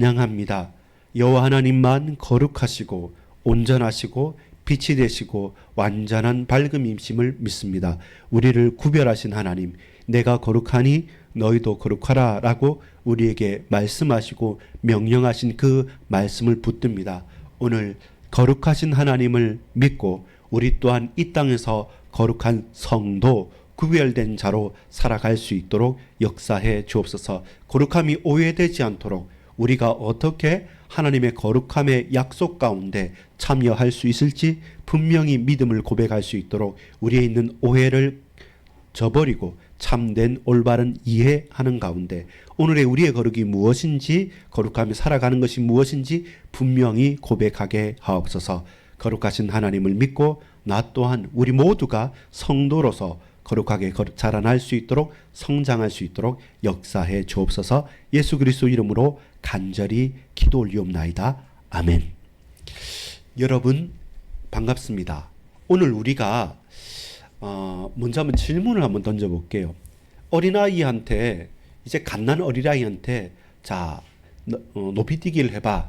찬양합니다. 여호와 하나님만 거룩하시고 온전하시고 빛이 되시고 완전한 밝음이심을 믿습니다. 우리를 구별하신 하나님, 내가 거룩하니 너희도 거룩하라 라고 우리에게 말씀하시고 명령하신 그 말씀을 붙듭니다. 오늘 거룩하신 하나님을 믿고 우리 또한 이 땅에서 거룩한 성도, 구별된 자로 살아갈 수 있도록 역사해 주옵소서. 거룩함이 오해되지 않도록 우리가 어떻게 하나님의 거룩함의 약속 가운데 참여할 수 있을지 분명히 믿음을 고백할 수 있도록 우리에 있는 오해를 저버리고 참된 올바른 이해하는 가운데 오늘의 우리의 거룩이 무엇인지, 거룩함이 살아가는 것이 무엇인지 분명히 고백하게 하옵소서. 거룩하신 하나님을 믿고 나 또한 우리 모두가 성도로서 거룩하게 자라날 수 있도록 성장할 수 있도록 역사해 주옵소서. 예수 그리스도 이름으로 간절히 기도 올리옵나이다. 아멘. 여러분 반갑습니다. 오늘 우리가 먼저 한번 질문을 한번 던져볼게요. 어린아이한테, 이제 갓난 어린아이한테 자 높이뛰기를 해봐,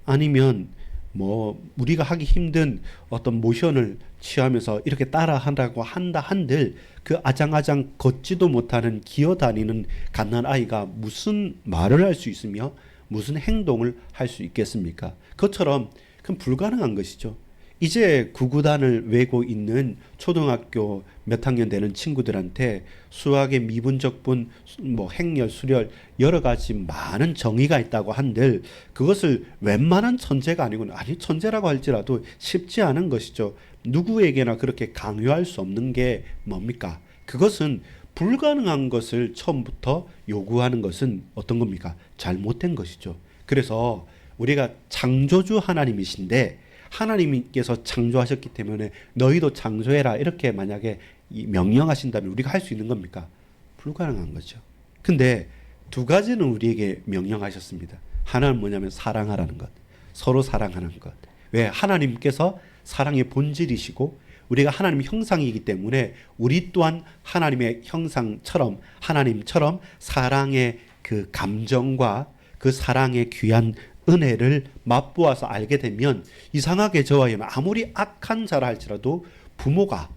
아니면 뭐 우리가 하기 힘든 어떤 모션을 취하면서 이렇게 따라 한다고 한다 한들 그 아장아장 걷지도 못하는 기어다니는 갓난아이가 무슨 말을 할 수 있으며 무슨 행동을 할 수 있겠습니까? 그것처럼 그건 불가능한 것이죠. 이제 구구단을 외고 있는 초등학교 몇 학년 되는 친구들한테 수학의 미분적분, 뭐 행렬, 수렬 여러 가지 많은 정의가 있다고 한들 그것을 웬만한 천재가 아니고, 아니 천재라고 할지라도 쉽지 않은 것이죠. 누구에게나 그렇게 강요할 수 없는 게 뭡니까? 그것은 불가능한 것을 처음부터 요구하는 것은 어떤 겁니까? 잘못된 것이죠. 그래서 우리가 창조주 하나님이신데 하나님께서 창조하셨기 때문에 너희도 창조해라 이렇게 만약에 명령하신다면 우리가 할 수 있는 겁니까? 불가능한 거죠. 근데 두 가지는 우리에게 명령하셨습니다. 하나는 뭐냐면 사랑하라는 것, 서로 사랑하는 것. 왜? 하나님께서 사랑의 본질이시고 우리가 하나님 형상이기 때문에 우리 또한 하나님의 형상처럼, 하나님처럼 사랑의 그 감정과 그 사랑의 귀한 은혜를 맛보아서 알게 되면 이상하게 저와 여러분 아무리 악한 자라 할지라도 부모가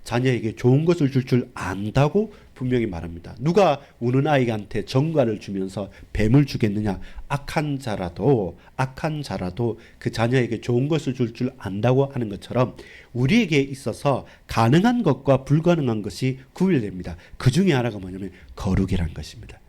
자녀에게 좋은 것을 줄 안다고 분명히 말합니다. 누가 우는 아이한테 정과를 주면서 뱀을 주겠느냐? 악한 자라도 그 자녀에게 좋은 것을 줄 안다고 하는 것처럼 우리에게 있어서 가능한 것과 불가능한 것이 구별됩니다. 그 중에 하나가 뭐냐면 거룩이란 것입니다.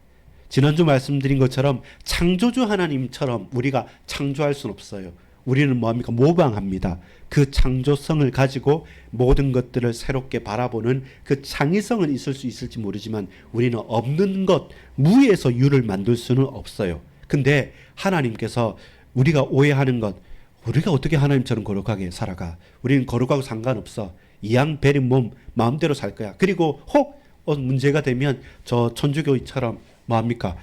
지난주 말씀드린 것처럼 창조주 하나님처럼 우리가 창조할 수는 없어요. 우리는 뭐합니까? 모방합니다. 그 창조성을 가지고 모든 것들을 새롭게 바라보는 그 창의성은 있을 수 있을지 모르지만 우리는 없는 것, 무에서 유를 만들 수는 없어요. 근데 하나님께서 우리가 오해하는 것, 우리가 어떻게 하나님처럼 거룩하게 살아가? 우리는 거룩하고 상관없어. 이양 베린 몸 마음대로 살 거야. 그리고 혹 문제가 되면 저 천주교처럼 뭐합니까?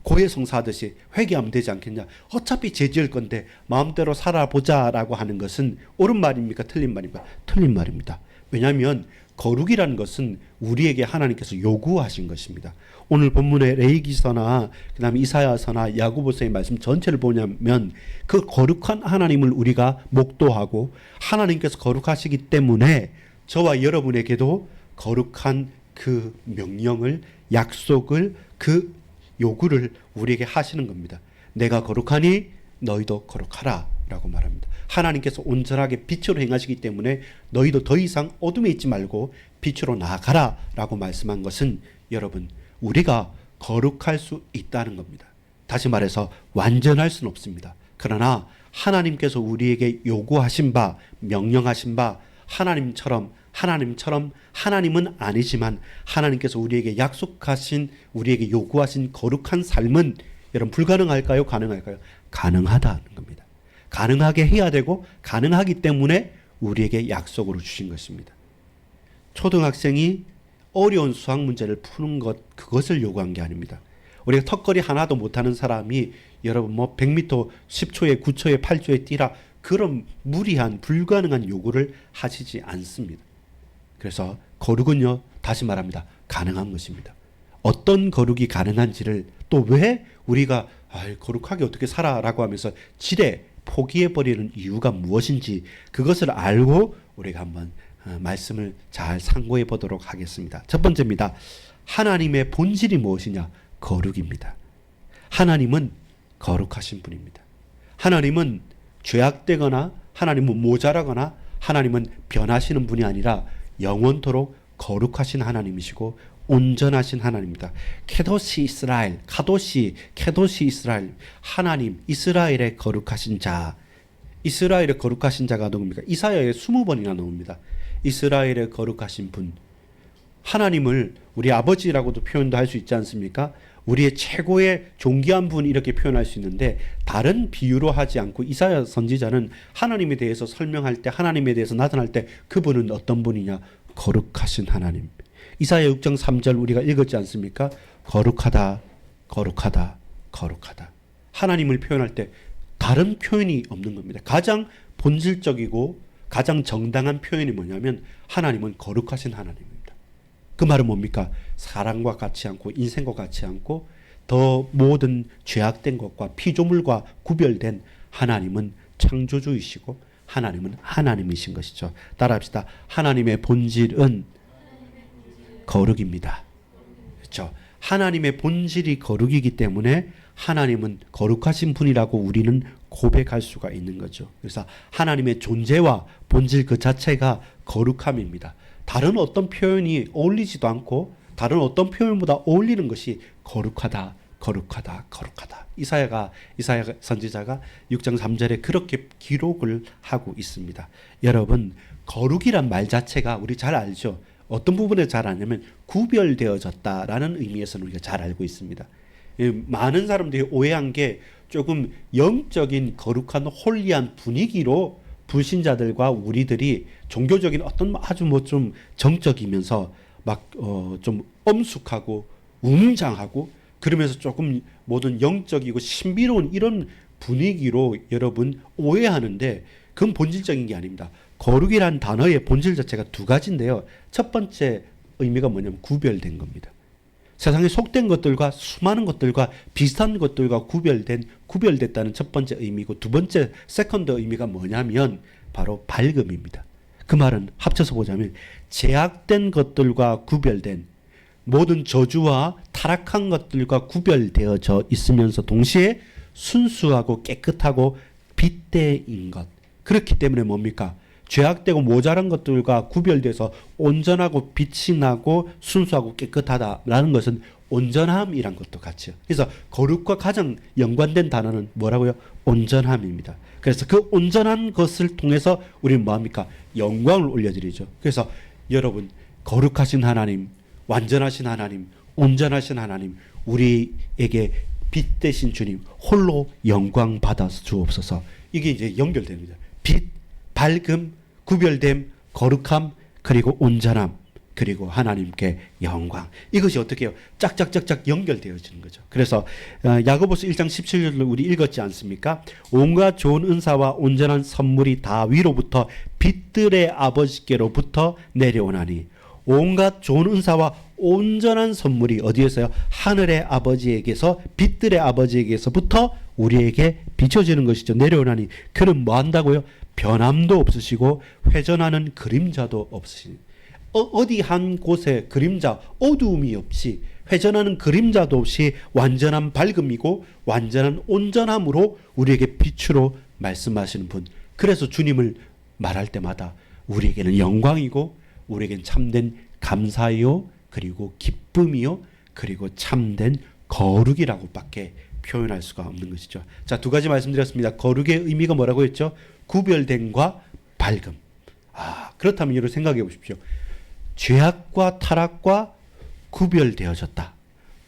고해성사하듯이 회개하면 되지 않겠냐? 어차피 죄 지을 건데 마음대로 살아보자라고 하는 것은 옳은 말입니까? 틀린 말입니까? 틀린 말입니다. 왜냐하면 거룩이라는 것은 우리에게 하나님께서 요구하신 것입니다. 오늘 본문의 레위기서나 그다음에 이사야서나 야고보서의 말씀 전체를 보냐면 그 거룩한 하나님을 우리가 목도하고 하나님께서 거룩하시기 때문에 저와 여러분에게도 거룩한 그 명령을, 약속을, 그 요구를 우리에게 하시는 겁니다. 내가 거룩하니 너희도 거룩하라 라고 말합니다. 하나님께서 온전하게 빛으로 행하시기 때문에 너희도 더 이상 어둠에 있지 말고 빛으로 나아가라 라고 말씀한 것은 여러분 우리가 거룩할 수 있다는 겁니다. 다시 말해서 완전할 수는 없습니다. 그러나 하나님께서 우리에게 요구하신 바, 명령하신 바 하나님처럼 하나님은 아니지만 하나님께서 우리에게 약속하신, 우리에게 요구하신 거룩한 삶은 여러분 불가능할까요? 가능할까요? 가능하다는 겁니다. 가능하게 해야 되고 가능하기 때문에 우리에게 약속으로 주신 것입니다. 초등학생이 어려운 수학 문제를 푸는 것, 그것을 요구한 게 아닙니다. 우리가 턱걸이 하나도 못하는 사람이 여러분 뭐 100m 10초에 9초에 8초에 뛰라, 그런 무리한 불가능한 요구를 하시지 않습니다. 그래서 거룩은요, 다시 말합니다. 가능한 것입니다. 어떤 거룩이 가능한지를 또 왜 우리가 거룩하게 어떻게 살아라고 하면서 지레 포기해버리는 이유가 무엇인지 그것을 알고 우리가 한번 말씀을 잘 상고해 보도록 하겠습니다. 첫 번째입니다. 하나님의 본질이 무엇이냐? 거룩입니다. 하나님은 거룩하신 분입니다. 하나님은 죄악되거나 하나님은 모자라거나 하나님은 변하시는 분이 아니라 영원토록 거룩하신 하나님이시고 온전하신 하나님입니다. 케도시 이스라엘, 케도시 이스라엘, 하나님 이스라엘의 거룩하신 자. 이스라엘의 거룩하신 자가 누굽니까? 이사야에 20번이나 나옵니다. 이스라엘의 거룩하신 분. 하나님을 우리 아버지라고도 표현도 할 수 있지 않습니까? 우리의 최고의 존귀한 분 이렇게 표현할 수 있는데 다른 비유로 하지 않고 이사야 선지자는 하나님에 대해서 설명할 때 하나님에 대해서 나타날 때 그분은 어떤 분이냐? 거룩하신 하나님. 이사야 6장 3절 우리가 읽었지 않습니까? 거룩하다, 거룩하다, 거룩하다. 하나님을 표현할 때 다른 표현이 없는 겁니다. 가장 본질적이고 가장 정당한 표현이 뭐냐면 하나님은 거룩하신 하나님입니다. 그 말은 뭡니까? 사랑과 같지 않고 인생과 같지 않고 더 모든 죄악된 것과 피조물과 구별된 하나님은 창조주이시고 하나님은 하나님이신 것이죠. 따라합시다. 하나님의 본질은 거룩입니다. 그렇죠? 하나님의 본질이 거룩이기 때문에 하나님은 거룩하신 분이라고 우리는 고백할 수가 있는 거죠. 그래서 하나님의 존재와 본질 그 자체가 거룩함입니다. 다른 어떤 표현이 어울리지도 않고 다른 어떤 표현보다 어울리는 것이 거룩하다, 거룩하다, 거룩하다. 이사야 선지자가 6장 3절에 그렇게 기록을 하고 있습니다. 여러분, 거룩이란 말 자체가 우리 잘 알죠. 어떤 부분에 잘 아냐면 구별되어졌다라는 의미에서는 우리가 잘 알고 있습니다. 많은 사람들이 오해한 게 조금 영적인 거룩한 홀리한 분위기로 불신자들과 우리들이 종교적인 어떤 아주 좀 정적이면서 막 좀 엄숙하고 웅장하고 그러면서 조금 모든 영적이고 신비로운 이런 분위기로 여러분 오해하는데 그건 본질적인 게 아닙니다. 거룩이란 단어의 본질 자체가 두 가지인데요. 첫 번째 의미가 뭐냐면 구별된 겁니다. 세상에 속된 것들과 수많은 것들과 비슷한 것들과 구별됐다는 첫 번째 의미고 두 번째 세컨드 의미가 뭐냐면 바로 밝음입니다. 그 말은 합쳐서 보자면 제약된 것들과 구별된 모든 저주와 타락한 것들과 구별되어져 있으면서 동시에 순수하고 깨끗하고 빗대인 것. 그렇기 때문에 뭡니까? 죄악되고 모자란 것들과 구별돼서 온전하고 빛이 나고 순수하고 깨끗하다라는 것은 온전함이란 것도 같죠. 그래서 거룩과 가장 연관된 단어는 뭐라고요? 온전함입니다. 그래서 그 온전한 것을 통해서 우리는 뭐합니까? 영광을 올려드리죠. 그래서 여러분, 거룩하신 하나님, 완전하신 하나님, 온전하신 하나님, 우리에게 빛 대신 주님 홀로 영광 받아 주옵소서. 이게 이제 연결됩니다. 빛, 밝음, 구별됨, 거룩함, 그리고 온전함, 그리고 하나님께 영광. 이것이 어떻게 해요? 짝짝짝짝 연결되어지는 거죠. 그래서 야고보서 1장 17절을 우리 읽었지 않습니까? 온갖 좋은 은사와 온전한 선물이 다 위로부터 빛들의 아버지께로부터 내려오나니 온갖 좋은 은사와 온전한 선물이 어디에서요? 하늘의 아버지에게서 빛들의 아버지에게서부터 우리에게 비춰지는 것이죠. 내려오나니 그는 뭐 한다고요? 변함도 없으시고 회전하는 그림자도 없으시니 어디 한 곳에 그림자 어두움이 없이 회전하는 그림자도 없이 완전한 밝음이고 완전한 온전함으로 우리에게 빛으로 말씀하시는 분. 그래서 주님을 말할 때마다 우리에게는 영광이고 우리에게는 참된 감사요 그리고 기쁨이요 그리고 참된 거룩이라고 밖에 표현할 수가 없는 것이죠. 자, 두 가지 말씀드렸습니다. 거룩의 의미가 뭐라고 했죠? 구별됨과 밝음. 그렇다면 여러분 생각해 보십시오. 죄악과 타락과 구별되어졌다.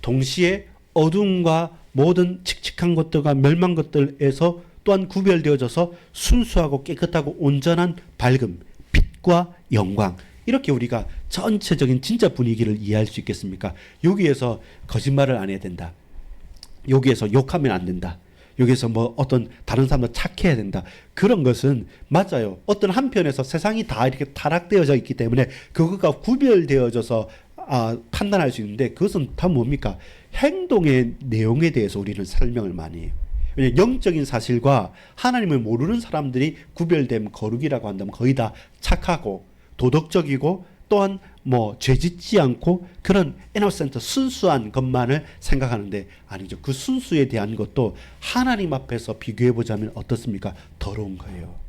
동시에 어둠과 모든 칙칙한 것들과 멸망 것들에서 또한 구별되어져서 순수하고 깨끗하고 온전한 밝음, 빛과 영광. 이렇게 우리가 전체적인 진짜 분위기를 이해할 수 있겠습니까? 여기에서 거짓말을 안 해야 된다. 여기에서 욕하면 안 된다. 여기서 뭐 어떤 다른 사람도 착해야 된다. 그런 것은 맞아요. 어떤 한편에서 세상이 다 이렇게 타락되어져 있기 때문에 그것과 구별되어져서 판단할 수 있는데 그것은 다 뭡니까? 행동의 내용에 대해서 우리는 설명을 많이 해요. 왜냐하면 영적인 사실과 하나님을 모르는 사람들이 구별된 거룩이라고 한다면 거의 다 착하고 도덕적이고 또한 뭐 죄짓지 않고 그런 이노센트 순수한 것만을 생각하는데 아니죠. 그 순수에 대한 것도 하나님 앞에서 비교해 보자면 어떻습니까? 더러운 거예요.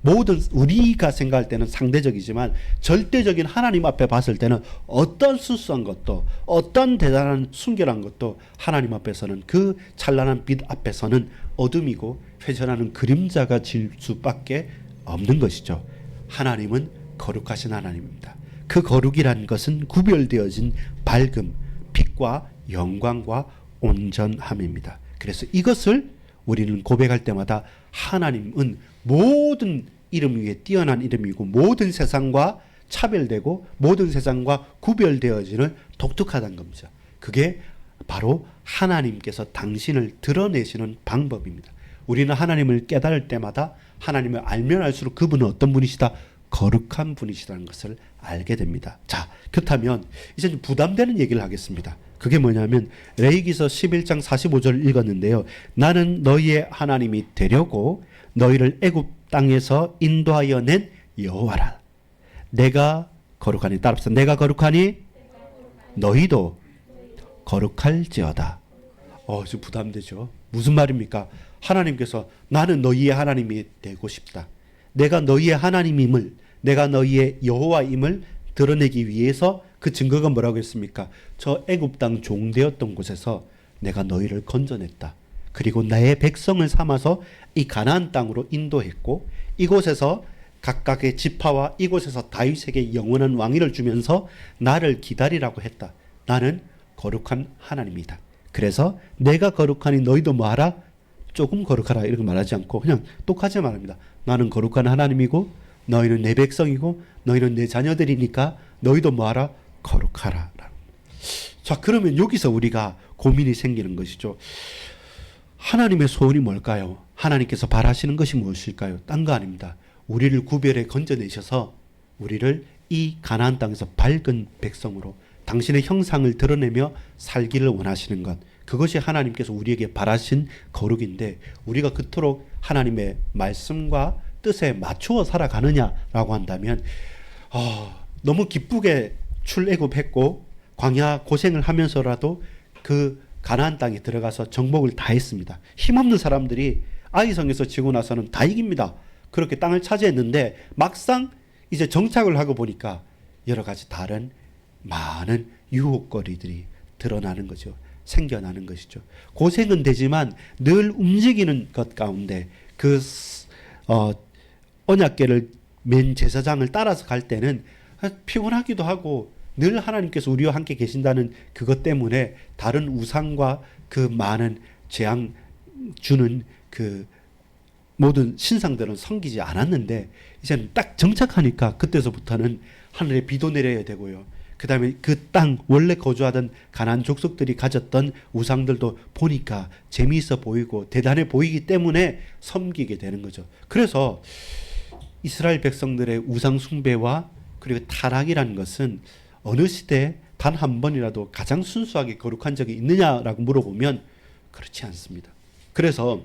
모든 우리가 생각할 때는 상대적이지만 절대적인 하나님 앞에 봤을 때는 어떤 순수한 것도 어떤 대단한 순결한 것도 하나님 앞에서는 그 찬란한 빛 앞에서는 어둠이고 회전하는 그림자가 질 수밖에 없는 것이죠. 하나님은 거룩하신 하나님입니다. 그 거룩이란 것은 구별되어진 밝음, 빛과 영광과 온전함입니다. 그래서 이것을 우리는 고백할 때마다 하나님은 모든 이름 위에 뛰어난 이름이고 모든 세상과 차별되고 모든 세상과 구별되어지는 독특하다는 겁니다. 그게 바로 하나님께서 당신을 드러내시는 방법입니다. 우리는 하나님을 깨달을 때마다 하나님을 알면 알수록 그분은 어떤 분이시다? 거룩한 분이시라는 것을 알게 됩니다. 자, 그렇다면 이제 좀 부담되는 얘기를 하겠습니다. 그게 뭐냐면 레위기서 11장 45절 읽었는데요. 나는 너희의 하나님이 되려고 너희를 애굽 땅에서 인도하여 낸 여호와라. 내가 거룩하니 따라합시다. 내가 거룩하니 너희도 거룩할지어다. 좀 부담되죠. 무슨 말입니까? 하나님께서 나는 너희의 하나님이 되고 싶다. 내가 너희의 하나님임을, 내가 너희의 여호와임을 드러내기 위해서 그 증거가 뭐라고 했습니까? 저 애굽 땅 종되었던 곳에서 내가 너희를 건져냈다. 그리고 나의 백성을 삼아서 이 가나안 땅으로 인도했고 이곳에서 각각의 지파와 이곳에서 다윗에게 영원한 왕위를 주면서 나를 기다리라고 했다. 나는 거룩한 하나님이다. 그래서 내가 거룩하니 너희도 뭐하라? 조금 거룩하라 이렇게 말하지 않고 그냥 똑같이 말합니다. 나는 거룩한 하나님이고 너희는 내 백성이고 너희는 내 자녀들이니까 너희도 뭐하라? 거룩하라. 자, 그러면 여기서 우리가 고민이 생기는 것이죠. 하나님의 소원이 뭘까요? 하나님께서 바라시는 것이 무엇일까요? 딴 거 아닙니다. 우리를 구별해 건져내셔서 우리를 이 가나안 땅에서 밝은 백성으로 당신의 형상을 드러내며 살기를 원하시는 것. 그것이 하나님께서 우리에게 바라신 거룩인데 우리가 그토록 하나님의 말씀과 뜻에 맞추어 살아가느냐라고 한다면 너무 기쁘게 출애굽했고 광야 고생을 하면서라도 그 가나안 땅에 들어가서 정복을 다 했습니다. 힘없는 사람들이 아이성에서 지고 나서는 다 이깁니다. 그렇게 땅을 차지했는데 막상 이제 정착을 하고 보니까 여러 가지 다른 많은 유혹거리들이 드러나는 거죠. 생겨나는 것이죠. 고생은 되지만 늘 움직이는 것 가운데 그 언약궤를 맨 제사장을 따라서 갈 때는 피곤하기도 하고 늘 하나님께서 우리와 함께 계신다는 그것 때문에 다른 우상과 그 많은 재앙 주는 그 모든 신상들은 섬기지 않았는데 이제는 딱 정착하니까 그때서부터는 하늘에 비도 내려야 되고요. 그 다음에 그 땅 원래 거주하던 가나안 족속들이 가졌던 우상들도 보니까 재미있어 보이고 대단해 보이기 때문에 섬기게 되는 거죠. 그래서 이스라엘 백성들의 우상 숭배와 그리고 타락이라는 것은 어느 시대에 단 한 번이라도 가장 순수하게 거룩한 적이 있느냐라고 물어보면 그렇지 않습니다. 그래서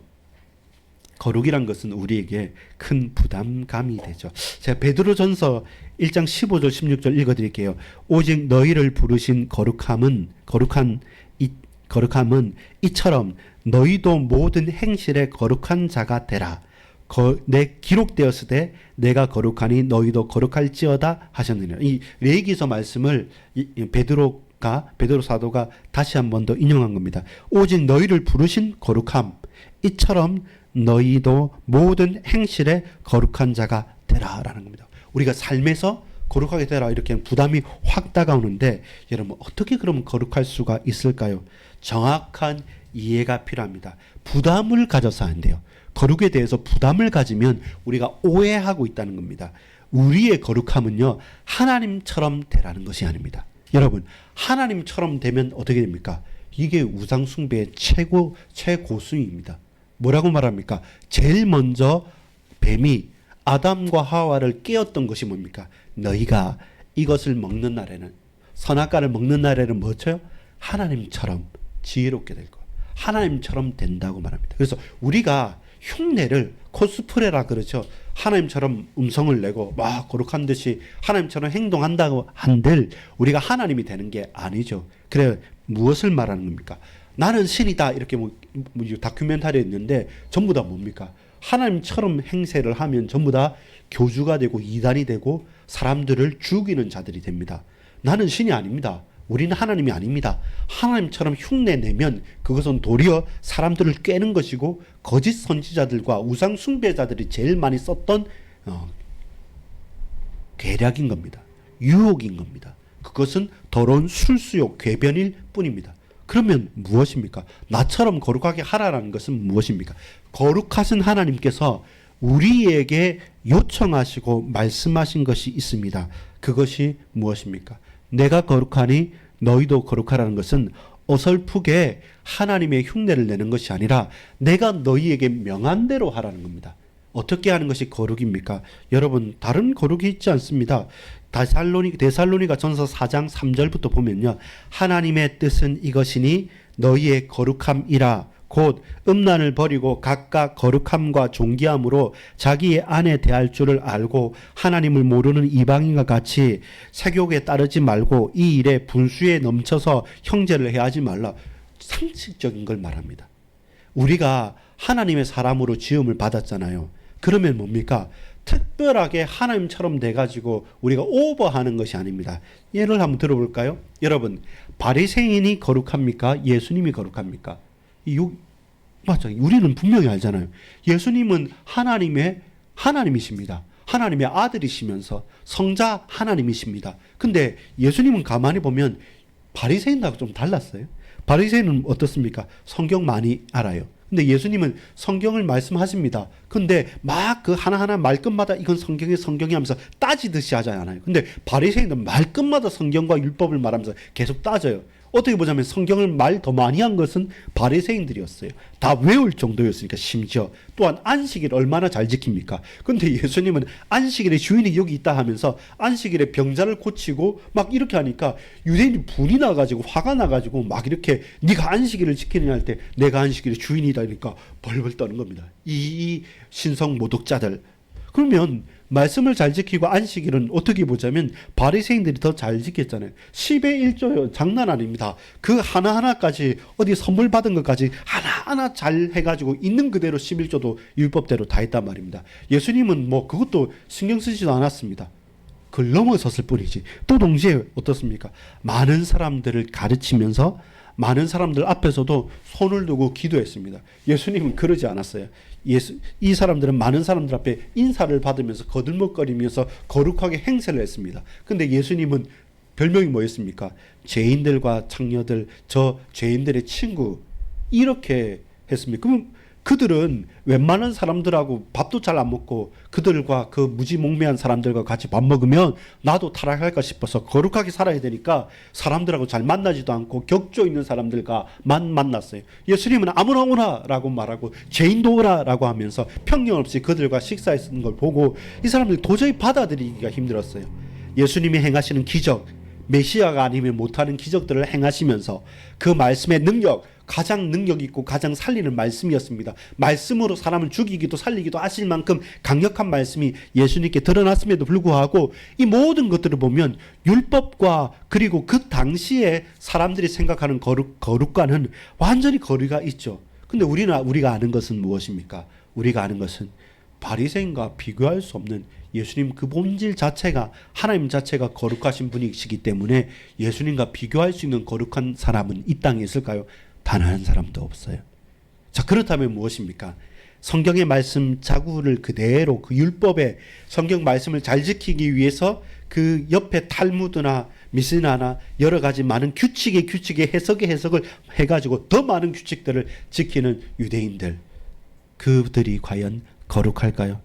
거룩이란 것은 우리에게 큰 부담감이 되죠. 제가 베드로전서 1장 15절 16절 읽어드릴게요. 오직 너희를 부르신 거룩함은 이처럼 너희도 모든 행실에 거룩한 자가 되라. 내 기록되었으되 내가 거룩하니 너희도 거룩할지어다 하셨느니라. 이 레위기서 말씀을 베드로 사도가 다시 한 번 더 인용한 겁니다. 오직 너희를 부르신 거룩함 이처럼 너희도 모든 행실에 거룩한 자가 되라라는 겁니다. 우리가 삶에서 거룩하게 되라 이렇게 부담이 확 다가오는데 여러분 어떻게 그러면 거룩할 수가 있을까요? 정확한 이해가 필요합니다. 부담을 가져서 안 돼요. 거룩에 대해서 부담을 가지면 우리가 오해하고 있다는 겁니다. 우리의 거룩함은요 하나님처럼 되라는 것이 아닙니다. 여러분 하나님처럼 되면 어떻게 됩니까? 이게 우상 숭배의 최고수입니다. 뭐라고 말합니까? 제일 먼저 뱀이 아담과 하와를 깨었던 것이 뭡니까? 너희가 이것을 먹는 날에는 선악과를 먹는 날에는 뭐죠? 하나님처럼 지혜롭게 될 거. 하나님처럼 된다고 말합니다. 그래서 우리가 흉내를 코스프레라 그러죠. 하나님처럼 음성을 내고 막 거룩한 듯이 하나님처럼 행동한다고 한들 우리가 하나님이 되는 게 아니죠. 그래 무엇을 말하는 겁니까? 나는 신이다 이렇게 뭐 다큐멘터리에 있는데 전부 다 뭡니까? 하나님처럼 행세를 하면 전부 다 교주가 되고 이단이 되고 사람들을 죽이는 자들이 됩니다. 나는 신이 아닙니다. 우리는 하나님이 아닙니다. 하나님처럼 흉내내면 그것은 도리어 사람들을 꿰는 것이고 거짓 선지자들과 우상 숭배자들이 제일 많이 썼던 계략인 겁니다. 유혹인 겁니다. 그것은 더러운 술수요 궤변일 뿐입니다. 그러면 무엇입니까? 나처럼 거룩하게 하라라는 것은 무엇입니까? 거룩하신 하나님께서 우리에게 요청하시고 말씀하신 것이 있습니다. 그것이 무엇입니까? 내가 거룩하니 너희도 거룩하라는 것은 어설프게 하나님의 흉내를 내는 것이 아니라 내가 너희에게 명한 대로 하라는 겁니다. 어떻게 하는 것이 거룩입니까? 여러분 다른 거룩이 있지 않습니다. 데살로니가 전서 4장 3절부터 보면요. 하나님의 뜻은 이것이니 너희의 거룩함이라 곧 음란을 버리고 각각 거룩함과 존귀함으로 자기의 아내 대할 줄을 알고 하나님을 모르는 이방인과 같이 세욕에 따르지 말고 이 일에 분수에 넘쳐서 형제를 해하지 말라. 상식적인 걸 말합니다. 우리가 하나님의 사람으로 지음을 받았잖아요. 그러면 뭡니까? 특별하게 하나님처럼 돼가지고 우리가 오버하는 것이 아닙니다. 예를 한번 들어볼까요? 여러분 바리새인이 거룩합니까? 예수님이 거룩합니까? 맞아요. 우리는 분명히 알잖아요. 예수님은 하나님이십니다. 하나님의 아들이시면서 성자 하나님이십니다. 근데 예수님은 가만히 보면 바리새인하고 좀 달랐어요. 바리새인은 어떻습니까? 성경 많이 알아요. 근데 예수님은 성경을 말씀하십니다. 근데 막 그 하나하나 말끝마다 이건 성경이 하면서 따지듯이 하지 않아요. 근데 바리새인은 말끝마다 성경과 율법을 말하면서 계속 따져요. 어떻게 보자면 성경을 말 더 많이 한 것은 바리새인들이었어요. 다 외울 정도였으니까. 심지어 또한 안식일 얼마나 잘 지킵니까? 근데 예수님은 안식일에 주인이 여기 있다 하면서 안식일에 병자를 고치고 막 이렇게 하니까 유대인이 분이 나가지고 화가 나가지고 막 이렇게 네가 안식일을 지키느냐 할 때 내가 안식일의 주인이다 이러니까 벌벌 떠는 겁니다. 이 신성 모독자들. 그러면 말씀을 잘 지키고 안식일은 어떻게 보자면 바리새인들이 더 잘 지켰잖아요. 10의 1조요. 장난 아닙니다. 그 하나하나까지 어디 선물 받은 것까지 하나하나 잘 해가지고 있는 그대로 11조도 율법대로 다 했단 말입니다. 예수님은 뭐 그것도 신경 쓰지도 않았습니다. 그걸 넘어섰을 뿐이지. 또 동시에 어떻습니까? 많은 사람들을 가르치면서 많은 사람들 앞에서도 손을 두고 기도했습니다. 예수님은 그러지 않았어요. 이 사람들은 많은 사람들 앞에 인사를 받으면서 거들먹거리면서 거룩하게 행세를 했습니다. 근데 예수님은 별명이 뭐였습니까? 죄인들과 창녀들, 저 죄인들의 친구 이렇게 했습니다. 그럼 그들은 웬만한 사람들하고 밥도 잘 안 먹고 그들과 그 무지몽매한 사람들과 같이 밥 먹으면 나도 타락할까 싶어서 거룩하게 살아야 되니까 사람들하고 잘 만나지도 않고 격조 있는 사람들과만 만났어요. 예수님은 아무나 오라라고 말하고 죄인도 오라라고 하면서 편견 없이 그들과 식사했는 걸 보고 이 사람들이 도저히 받아들이기가 힘들었어요. 예수님이 행하시는 기적, 메시아가 아니면 못하는 기적들을 행하시면서 그 말씀의 능력, 가장 능력 있고 가장 살리는 말씀이었습니다. 말씀으로 사람을 죽이기도 살리기도 하실 만큼 강력한 말씀이 예수님께 드러났음에도 불구하고 이 모든 것들을 보면 율법과 그리고 그 당시에 사람들이 생각하는 거룩과는 완전히 거리가 있죠. 근데 우리가 아는 것은 무엇입니까? 우리가 아는 것은 바리새인과 비교할 수 없는 예수님 그 본질 자체가 하나님 자체가 거룩하신 분이시기 때문에 예수님과 비교할 수 있는 거룩한 사람은 이 땅에 있을까요? 단 한 사람도 없어요. 자, 그렇다면 무엇입니까? 성경의 말씀 자구를 그대로 그 율법의 성경 말씀을 잘 지키기 위해서 그 옆에 탈무드나 미스나나 여러 가지 많은 규칙의 해석을 해가지고 더 많은 규칙들을 지키는 유대인들, 그들이 과연 거룩할까요?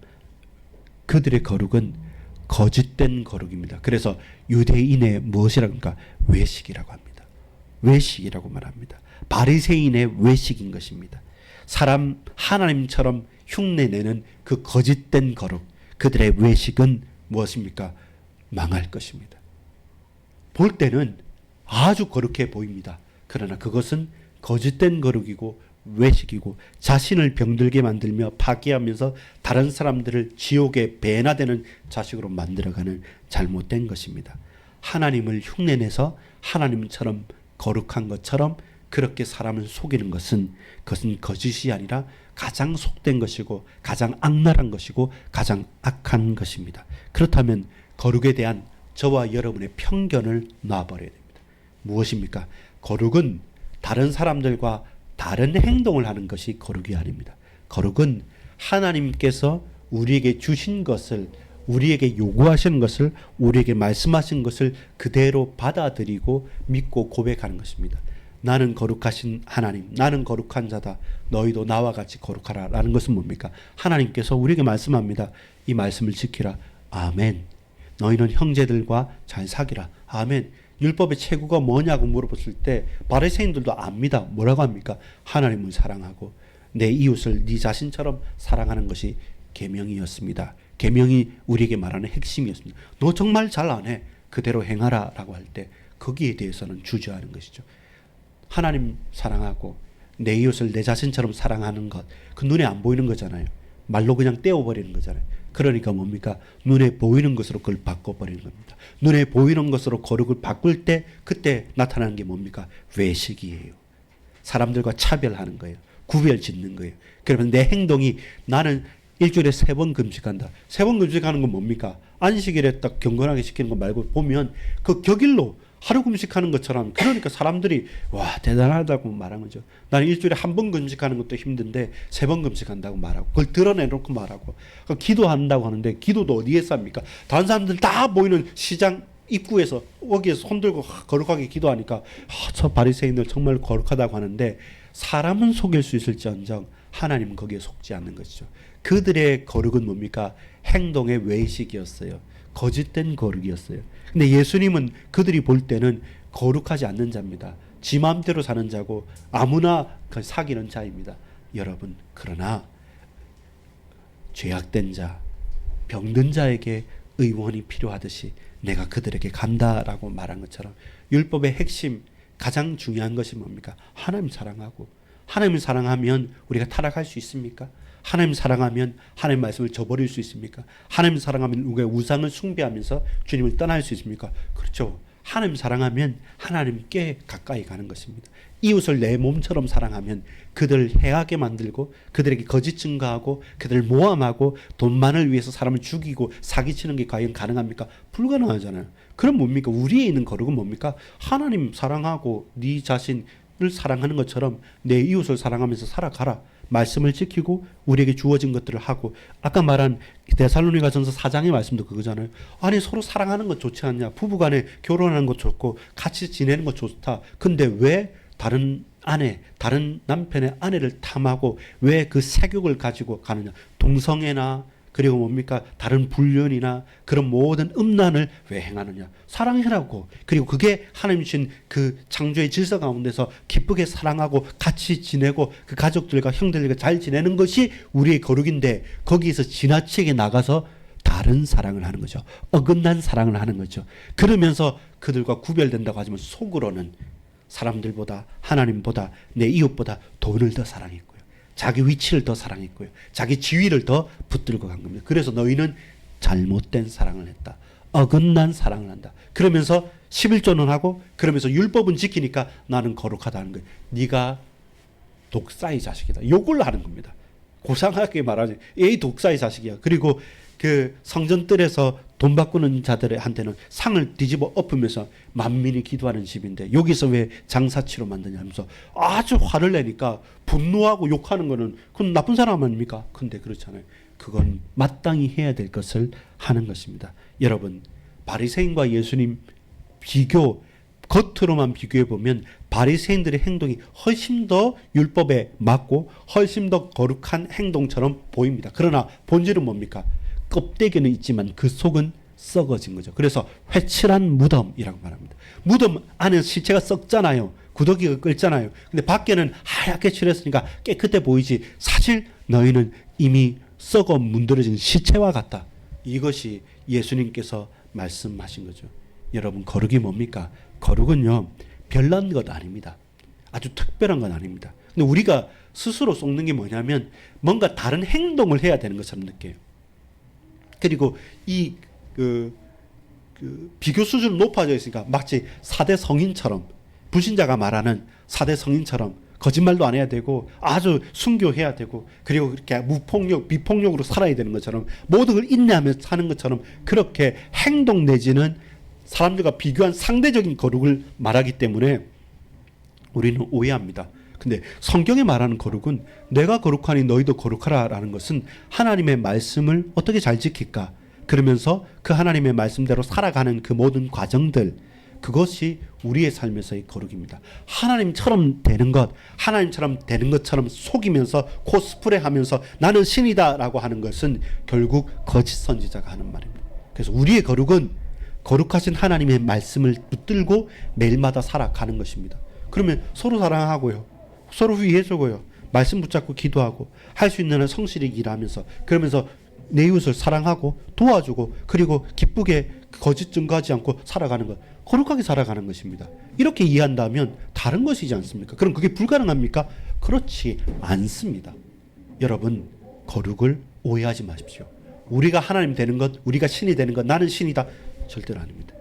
그들의 거룩은 거짓된 거룩입니다. 그래서 유대인의 무엇이라고 합니까? 외식이라고 합니다. 외식이라고 말합니다. 바리새인의 외식인 것입니다. 사람 하나님처럼 흉내내는 그 거짓된 거룩, 그들의 외식은 무엇입니까? 망할 것입니다. 볼 때는 아주 거룩해 보입니다. 그러나 그것은 거짓된 거룩이고 외식이고 자신을 병들게 만들며 파괴하면서 다른 사람들을 지옥에 배나되는 자식으로 만들어가는 잘못된 것입니다. 하나님을 흉내내서 하나님처럼 거룩한 것처럼 그렇게 사람을 속이는 것은 그것은 거짓이 아니라 가장 속된 것이고 가장 악랄한 것이고 가장 악한 것입니다. 그렇다면 거룩에 대한 저와 여러분의 편견을 놔버려야 됩니다. 무엇입니까? 거룩은 다른 사람들과 다른 행동을 하는 것이 거룩이 아닙니다. 거룩은 하나님께서 우리에게 주신 것을, 우리에게 요구하시는 것을, 우리에게 말씀하신 것을 그대로 받아들이고 믿고 고백하는 것입니다. 나는 거룩하신 하나님, 나는 거룩한 자다. 너희도 나와 같이 거룩하라. 라는 것은 뭡니까? 하나님께서 우리에게 말씀합니다. 이 말씀을 지키라. 아멘. 너희는 형제들과 잘 사귀라. 아멘. 율법의 최고가 뭐냐고 물어봤을 때 바리새인들도 압니다. 뭐라고 합니까? 하나님을 사랑하고 내 이웃을 네 자신처럼 사랑하는 것이 계명이었습니다. 계명이 우리에게 말하는 핵심이었습니다. 너 정말 잘 안 해. 그대로 행하라 라고 할 때 거기에 대해서는 주저하는 것이죠. 하나님 사랑하고 내 이웃을 내 자신처럼 사랑하는 것, 그 눈에 안 보이는 거잖아요. 말로 그냥 떼어버리는 거잖아요. 그러니까 뭡니까? 눈에 보이는 것으로 그걸 바꿔버리는 겁니다. 눈에 보이는 것으로 거룩을 바꿀 때 그때 나타나는 게 뭡니까? 외식이에요. 사람들과 차별하는 거예요. 구별 짓는 거예요. 그러면 내 행동이 나는 일주일에 3번 금식한다. 3번 금식하는 건 뭡니까? 안식일에 딱 경건하게 시키는 거 말고 보면 그 격일로 하루 금식하는 것처럼, 그러니까 사람들이 와 대단하다고 말한 거죠. 나는 일주일에 1번 금식하는 것도 힘든데 3번 금식한다고 말하고 그걸 드러내놓고 말하고, 기도한다고 하는데 기도도 어디에서 합니까? 다른 사람들 다 보이는 시장 입구에서 거기에서 손들고 거룩하게 기도하니까 저 바리새인들 정말 거룩하다고 하는데 사람은 속일 수 있을지언정 하나님은 거기에 속지 않는 것이죠. 그들의 거룩은 뭡니까? 행동의 외식이었어요. 거짓된 거룩이었어요. 근데 예수님은 그들이 볼 때는 거룩하지 않는 자입니다. 지 마음대로 사는 자고 아무나 사귀는 자입니다. 여러분, 그러나 죄악된 자, 병든 자에게 의원이 필요하듯이 내가 그들에게 간다라고 말한 것처럼 율법의 핵심, 가장 중요한 것이 뭡니까? 하나님 사랑하고, 하나님을 사랑하면 우리가 타락할 수 있습니까? 하나님 사랑하면 하나님 말씀을 저버릴 수 있습니까? 하나님 사랑하면 우리가 우상을 숭배하면서 주님을 떠날 수 있습니까? 그렇죠. 하나님 사랑하면 하나님께 가까이 가는 것입니다. 이웃을 내 몸처럼 사랑하면 그들을 해하게 만들고 그들에게 거짓 증거하고 그들을 모함하고 돈만을 위해서 사람을 죽이고 사기치는 게 과연 가능합니까? 불가능하잖아요. 그럼 뭡니까? 우리에 있는 거룩은 뭡니까? 하나님 사랑하고 네 자신을 사랑하는 것처럼 내 이웃을 사랑하면서 살아가라. 말씀을 지키고 우리에게 주어진 것들을 하고, 아까 말한 데살로니가전서 4장의 말씀도 그거잖아요. 아니 서로 사랑하는 것 좋지 않냐? 부부간에 결혼하는 것 좋고 같이 지내는 것 좋다. 근데 왜 다른 아내, 다른 남편의 아내를 탐하고 왜 그 색욕을 가지고 가느냐? 동성애나 그리고 뭡니까? 다른 불륜이나 그런 모든 음란을 왜 행하느냐? 사랑해라고. 그리고 그게 하나님 주신 그 창조의 질서 가운데서 기쁘게 사랑하고 같이 지내고 그 가족들과 형들과 잘 지내는 것이 우리의 거룩인데 거기에서 지나치게 나가서 다른 사랑을 하는 거죠. 어긋난 사랑을 하는 거죠. 그러면서 그들과 구별된다고 하지만 속으로는 사람들보다, 하나님보다, 내 이웃보다 돈을 더 사랑했고요. 자기 위치를 더 사랑했고요. 자기 지위를 더 붙들고 간 겁니다. 그래서 너희는 잘못된 사랑을 했다. 어긋난 사랑을 한다. 그러면서 11조는 하고 그러면서 율법은 지키니까 나는 거룩하다는 거예요. 네가 독사의 자식이다. 욕을 하는 겁니다. 고상하게 말하지. 이 독사의 자식이야. 그리고 그 성전뜰에서 돈 바꾸는 자들한테는 상을 뒤집어 엎으면서 만민이 기도하는 집인데 여기서 왜 장사치로 만드냐 하면서 아주 화를 내니까 분노하고 욕하는 거는 그건 나쁜 사람 아닙니까? 근데 그렇잖아요. 그건 마땅히 해야 될 것을 하는 것입니다. 여러분, 바리새인과 예수님 비교, 겉으로만 비교해 보면 바리새인들의 행동이 훨씬 더 율법에 맞고 훨씬 더 거룩한 행동처럼 보입니다. 그러나 본질은 뭡니까? 껍데기는 있지만 그 속은 썩어진 거죠. 그래서 회칠한 무덤이라고 말합니다. 무덤 안에 시체가 썩잖아요. 구더기가 끓잖아요. 근데 밖에는 하얗게 칠했으니까 깨끗해 보이지 사실 너희는 이미 썩어 문드러진 시체와 같다. 이것이 예수님께서 말씀하신 거죠. 여러분, 거룩이 뭡니까? 거룩은요, 별난 것 아닙니다. 아주 특별한 건 아닙니다. 근데 우리가 스스로 속는 게 뭐냐면 뭔가 다른 행동을 해야 되는 것처럼 느껴요. 그리고 이 비교 수준이 높아져 있으니까 마치 4대 성인처럼, 불신자가 말하는 4대 성인처럼 거짓말도 안 해야 되고 아주 순교해야 되고 그리고 그렇게 무폭력, 비폭력으로 살아야 되는 것처럼 모든 걸 인내하면서 사는 것처럼 그렇게 행동 내지는 사람들과 비교한 상대적인 거룩을 말하기 때문에 우리는 오해합니다. 근데 성경에 말하는 거룩은 내가 거룩하니 너희도 거룩하라라는 것은 하나님의 말씀을 어떻게 잘 지킬까? 그러면서 그 하나님의 말씀대로 살아가는 그 모든 과정들, 그것이 우리의 삶에서의 거룩입니다. 하나님처럼 되는 것, 하나님처럼 되는 것처럼 속이면서 코스프레 하면서 나는 신이다라고 하는 것은 결국 거짓 선지자가 하는 말입니다. 그래서 우리의 거룩은 거룩하신 하나님의 말씀을 붙들고 매일마다 살아가는 것입니다. 그러면 서로 사랑하고요, 서로 위해주고요, 말씀 붙잡고 기도하고 할 수 있는 한 성실히 일하면서, 그러면서 내 이웃을 사랑하고 도와주고 그리고 기쁘게 거짓 증거하지 않고 살아가는 것, 거룩하게 살아가는 것입니다. 이렇게 이해한다면 다른 것이지 않습니까? 그럼 그게 불가능합니까? 그렇지 않습니다. 여러분, 거룩을 오해하지 마십시오. 우리가 하나님 되는 것, 우리가 신이 되는 것, 나는 신이다, 절대로 아닙니다.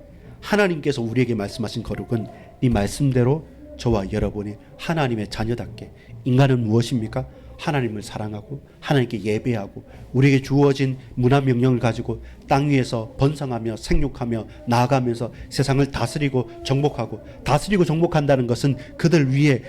하나님께서 우리에게 말씀하신 거룩은 이 말씀대로 저와 여러분이 하나님의 자녀답게, 인간은 무엇입니까? 하나님을 사랑하고 하나님께 예배하고 우리에게 주어진 문화 명령을 가지고 땅 위에서 번성하며 생육하며 나아가면서 세상을 다스리고 정복하고, 다스리고 정복한다는 것은 그들 위에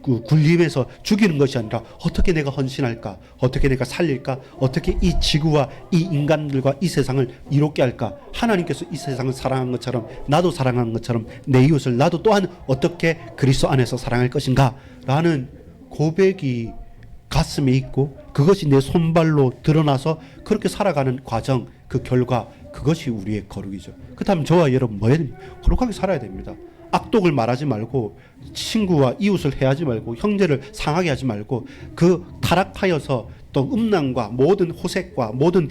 군림해서 죽이는 것이 아니라 어떻게 내가 헌신할까, 어떻게 내가 살릴까, 어떻게 이 지구와 이 인간들과 이 세상을 이롭게 할까, 하나님께서 이 세상을 사랑한 것처럼 나도 사랑하는 것처럼 내 이웃을 나도 또한 어떻게 그리스도 안에서 사랑할 것인가 라는 고백이 가슴에 있고 그것이 내 손발로 드러나서 그렇게 살아가는 과정, 그 결과, 그것이 우리의 거룩이죠. 그렇다면 저와 여러분 뭐 해야 됩니까? 거룩하게 살아야 됩니다. 악독을 말하지 말고, 친구와 이웃을 해하지 말고, 형제를 상하게 하지 말고, 그 타락하여서 또 음란과 모든 호색과 모든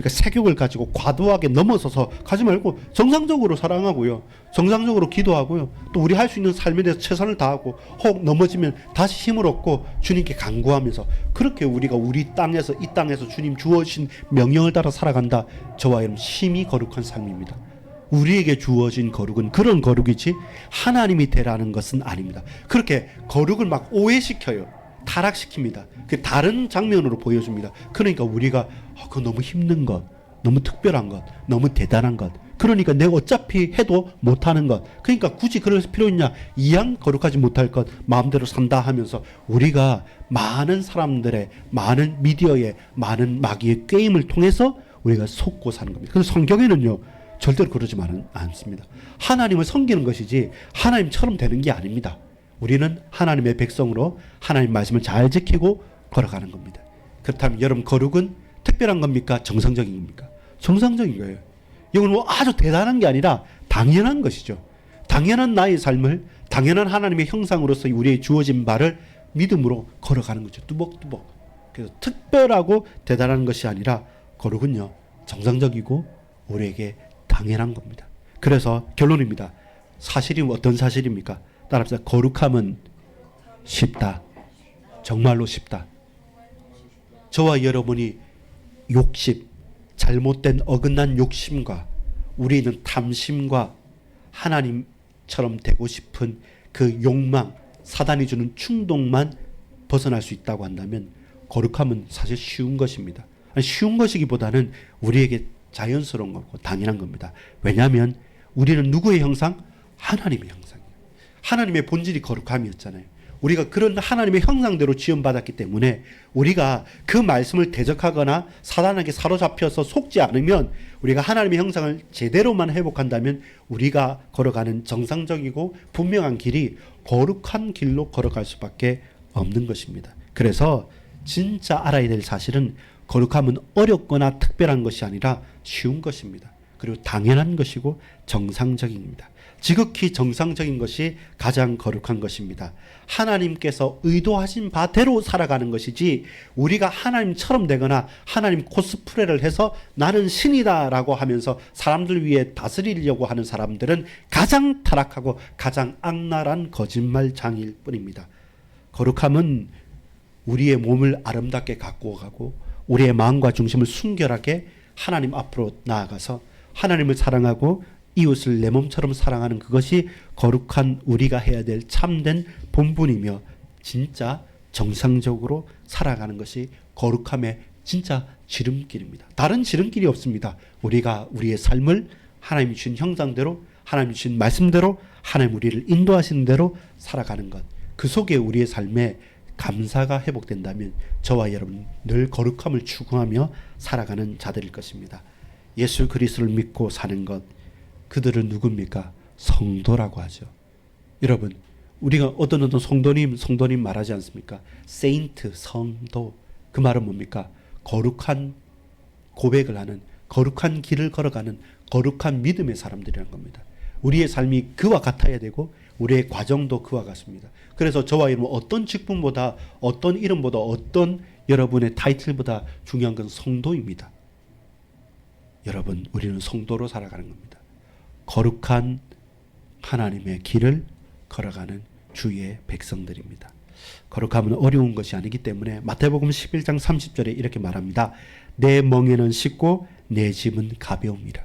색욕을 가지고 과도하게 넘어서서 가지 말고 정상적으로 사랑하고요, 정상적으로 기도하고요, 또 우리 할 수 있는 삶에 대해서 최선을 다하고 혹 넘어지면 다시 힘을 얻고 주님께 간구하면서 그렇게 우리가 우리 땅에서, 이 땅에서 주님 주어진 명령을 따라 살아간다. 저와 여러분 심히 거룩한 삶입니다. 우리에게 주어진 거룩은 그런 거룩이지 하나님이 되라는 것은 아닙니다. 그렇게 거룩을 막 오해시켜요. 타락시킵니다. 그 다른 장면으로 보여줍니다. 그러니까 우리가 그거 너무 힘든 것, 너무 특별한 것, 너무 대단한 것, 그러니까 내가 어차피 해도 못하는 것, 그러니까 굳이 그럴 필요 있냐, 이왕 거룩하지 못할 것 마음대로 산다 하면서 우리가 많은 사람들의, 많은 미디어의, 많은 마귀의 게임을 통해서 우리가 속고 사는 겁니다. 그래서 성경에는요 절대로 그러지 않습니다. 하나님을 섬기는 것이지 하나님처럼 되는 게 아닙니다. 우리는 하나님의 백성으로 하나님 말씀을 잘 지키고 걸어가는 겁니다. 그렇다면 여러분, 거룩은 특별한 겁니까? 정상적인 겁니까? 정상적인 거예요. 이건 뭐 아주 대단한 게 아니라 당연한 것이죠. 당연한 나의 삶을, 당연한 하나님의 형상으로서 우리의 주어진 바를 믿음으로 걸어가는 거죠. 뚜벅뚜벅. 그래서 특별하고 대단한 것이 아니라 거룩은요 정상적이고 우리에게 당연한 겁니다. 그래서 결론입니다. 사실이 어떤 사실입니까? 따라합시다. 거룩함은 쉽다. 정말로 쉽다. 저와 여러분이 욕심, 잘못된 어긋난 욕심과 우리는 탐심과 하나님처럼 되고 싶은 그 욕망, 사단이 주는 충동만 벗어날 수 있다고 한다면 거룩함은 사실 쉬운 것입니다. 쉬운 것이기보다는 우리에게 자연스러운 거고 당연한 겁니다. 왜냐하면 우리는 누구의 형상? 하나님의 형상이에요. 하나님의 본질이 거룩함이었잖아요. 우리가 그런 하나님의 형상대로 지음받았기 때문에 우리가 그 말씀을 대적하거나 사단에게 사로잡혀서 속지 않으면, 우리가 하나님의 형상을 제대로만 회복한다면 우리가 걸어가는 정상적이고 분명한 길이 거룩한 길로 걸어갈 수밖에 없는 것입니다. 그래서 진짜 알아야 될 사실은 거룩함은 어렵거나 특별한 것이 아니라 쉬운 것입니다. 그리고 당연한 것이고 정상적입니다. 지극히 정상적인 것이 가장 거룩한 것입니다. 하나님께서 의도하신 바대로 살아가는 것이지 우리가 하나님처럼 되거나 하나님 코스프레를 해서 나는 신이다라고 하면서 사람들 위해 다스리려고 하는 사람들은 가장 타락하고 가장 악랄한 거짓말장일 뿐입니다. 거룩함은 우리의 몸을 아름답게 갖고 가고 우리의 마음과 중심을 순결하게 하나님 앞으로 나아가서 하나님을 사랑하고 이웃을 내 몸처럼 사랑하는 그것이 거룩한 우리가 해야 될 참된 본분이며 진짜 정상적으로 살아가는 것이 거룩함의 진짜 지름길입니다. 다른 지름길이 없습니다. 우리가 우리의 삶을 하나님이 주신 형상대로 하나님이 주신 말씀대로 하나님 우리를 인도하시는 대로 살아가는 것, 그 속에 우리의 삶에 감사가 회복된다면 저와 여러분 늘 거룩함을 추구하며 살아가는 자들일 것입니다. 예수 그리스도를 믿고 사는 것, 그들은 누굽니까? 성도라고 하죠. 여러분, 우리가 어떤 성도님 말하지 않습니까? 세인트, 성도. 그 말은 뭡니까? 거룩한 고백을 하는, 거룩한 길을 걸어가는 거룩한 믿음의 사람들이란 겁니다. 우리의 삶이 그와 같아야 되고 우리의 과정도 그와 같습니다. 그래서 저와 여러분 어떤 직분보다 어떤 이름보다 어떤 여러분의 타이틀보다 중요한 건 성도입니다. 여러분, 우리는 성도로 살아가는 겁니다. 거룩한 하나님의 길을 걸어가는 주의 백성들입니다. 거룩함은 어려운 것이 아니기 때문에 마태복음 11장 30절에 이렇게 말합니다. 내 멍에는 쉽고 내 짐은 가벼움이라.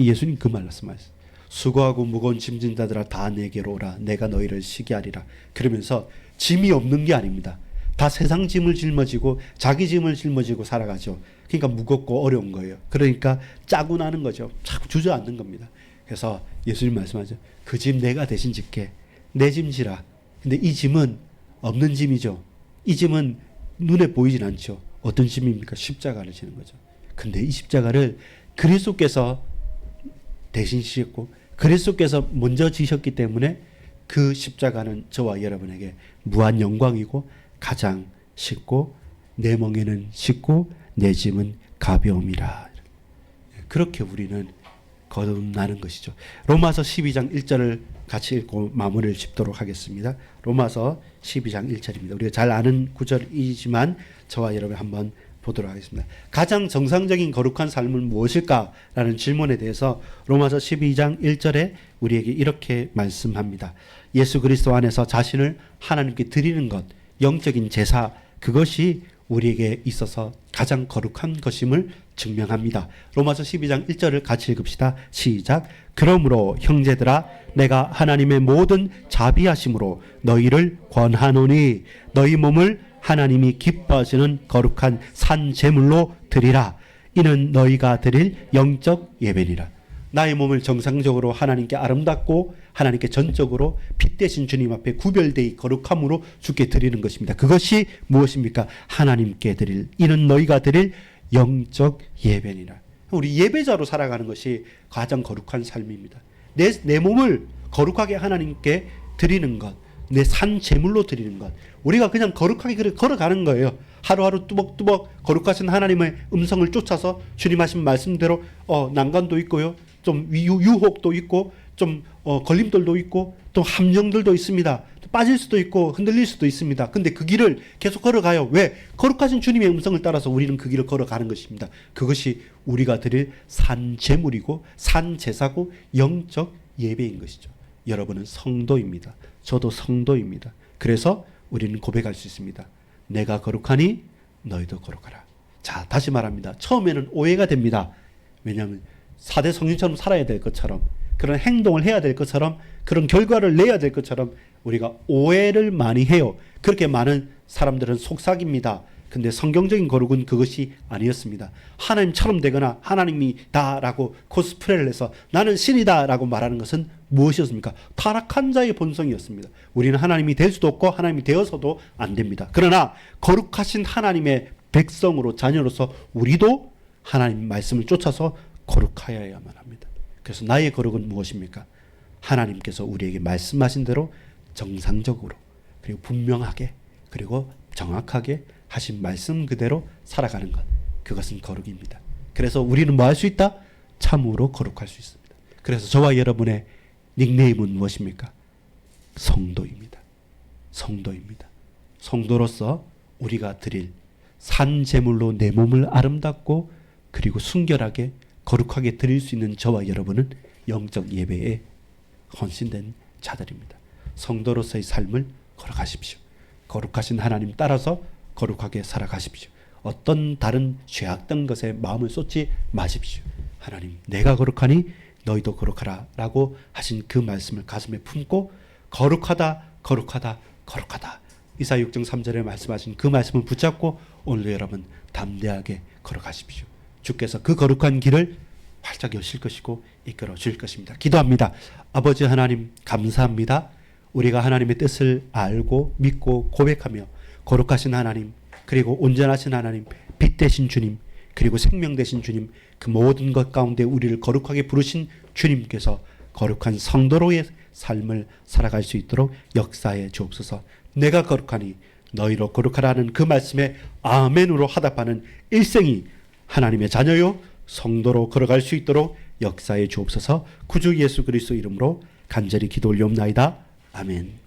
예수님 그 말씀하셨어요. 수고하고 무거운 짐진 자들아 다 내게로 오라. 내가 너희를 쉬게 하리라. 그러면서 짐이 없는 게 아닙니다. 다 세상 짐을 짊어지고 자기 짐을 짊어지고 살아가죠. 그러니까 무겁고 어려운 거예요. 그러니까 짜고 나는 거죠. 자꾸 주저앉는 겁니다. 그래서 예수님 말씀하죠. 그 짐 내가 대신 질게. 내 짐 지라. 근데 이 짐은 없는 짐이죠. 이 짐은 눈에 보이진 않죠. 어떤 짐입니까? 십자가를 지는 거죠. 근데 이 십자가를 그리스도께서 대신 지셨고 그리스도께서 먼저 지셨기 때문에 그 십자가는 저와 여러분에게 무한 영광이고 가장 쉽고 내 멍에는 쉽고 내 짐은 가벼움이라. 그렇게 우리는 거듭나는 것이죠. 로마서 12장 1절을 같이 읽고 마무리를 짓도록 하겠습니다. 로마서 12장 1절입니다. 우리가 잘 아는 구절이지만 저와 여러분 한번 보도록 하겠습니다. 가장 정상적인 거룩한 삶은 무엇일까라는 질문에 대해서 로마서 12장 1절에 우리에게 이렇게 말씀합니다. 예수 그리스도 안에서 자신을 하나님께 드리는 것, 영적인 제사, 그것이 우리에게 있어서 가장 거룩한 것임을 증명합니다. 로마서 12장 1절을 같이 읽읍시다. 시작. 그러므로 형제들아 내가 하나님의 모든 자비하심으로 너희를 권하노니 너희 몸을 하나님이 기뻐하시는 거룩한 산 제물로 드리라. 이는 너희가 드릴 영적 예배니라. 나의 몸을 정상적으로 하나님께 아름답고 하나님께 전적으로 빛 대신 주님 앞에 구별되이 거룩함으로 주께 드리는 것입니다. 그것이 무엇입니까? 하나님께 드릴, 이는 너희가 드릴 영적 예배니라. 우리 예배자로 살아가는 것이 가장 거룩한 삶입니다. 내 몸을 거룩하게 하나님께 드리는 것, 내 산 제물로 드리는 것, 우리가 그냥 거룩하게 걸어가는 거예요. 하루하루 뚜벅뚜벅 거룩하신 하나님의 음성을 쫓아서 주님 하신 말씀대로 난관도 있고요, 좀 유혹도 있고, 좀 걸림돌도 있고, 또 함정들도 있습니다. 빠질 수도 있고 흔들릴 수도 있습니다. 근데 그 길을 계속 걸어가요. 왜? 거룩하신 주님의 음성을 따라서 우리는 그 길을 걸어가는 것입니다. 그것이 우리가 드릴 산 제물이고 산 제사고 영적 예배인 것이죠. 여러분은 성도입니다. 저도 성도입니다. 그래서 우리는 고백할 수 있습니다. 내가 거룩하니 너희도 거룩하라. 자, 다시 말합니다. 처음에는 오해가 됩니다. 왜냐하면 4대 성인처럼 살아야 될 것처럼, 그런 행동을 해야 될 것처럼, 그런 결과를 내야 될 것처럼 우리가 오해를 많이 해요. 그렇게 많은 사람들은 속삭입니다. 근데 성경적인 거룩은 그것이 아니었습니다. 하나님처럼 되거나 하나님이다라고 코스프레를 해서 나는 신이다라고 말하는 것은 무엇이었습니까? 타락한 자의 본성이었습니다. 우리는 하나님이 될 수도 없고 하나님이 되어서도 안 됩니다. 그러나 거룩하신 하나님의 백성으로, 자녀로서 우리도 하나님 말씀을 쫓아서 거룩하여야만 합니다. 그래서 나의 거룩은 무엇입니까? 하나님께서 우리에게 말씀하신 대로 정상적으로, 그리고 분명하게, 그리고 정확하게 하신 말씀 그대로 살아가는 것, 그것은 거룩입니다. 그래서 우리는 뭐 할 수 있다? 참으로 거룩할 수 있습니다. 그래서 저와 여러분의 닉네임은 무엇입니까? 성도입니다. 성도입니다. 성도로서 우리가 드릴 산 제물로 내 몸을 아름답고 그리고 순결하게 거룩하게 드릴 수 있는 저와 여러분은 영적 예배에 헌신된 자들입니다. 성도로서의 삶을 걸어가십시오. 거룩하신 하나님 따라서 거룩하게 살아가십시오. 어떤 다른 죄악된 것에 마음을 쏟지 마십시오. 하나님, 내가 거룩하니 너희도 거룩하라 라고 하신 그 말씀을 가슴에 품고 거룩하다 거룩하다 거룩하다, 이사야 6장 3절에 말씀하신 그 말씀을 붙잡고 오늘도 여러분 담대하게 걸어가십시오. 주께서 그 거룩한 길을 활짝 여실 것이고 이끌어 주실 것입니다. 기도합니다. 아버지 하나님, 감사합니다. 우리가 하나님의 뜻을 알고 믿고 고백하며 거룩하신 하나님, 그리고 온전하신 하나님, 빛 되신 주님, 그리고 생명 되신 주님, 그 모든 것 가운데 우리를 거룩하게 부르신 주님께서 거룩한 성도로의 삶을 살아갈 수 있도록 역사해 주옵소서. 내가 거룩하니 너희로 거룩하라는 그 말씀에 아멘으로 화답하는 일생이 하나님의 자녀요 성도로 걸어갈 수 있도록 역사해 주옵소서. 구주 예수 그리스도 이름으로 간절히 기도 올리옵나이다. 아멘.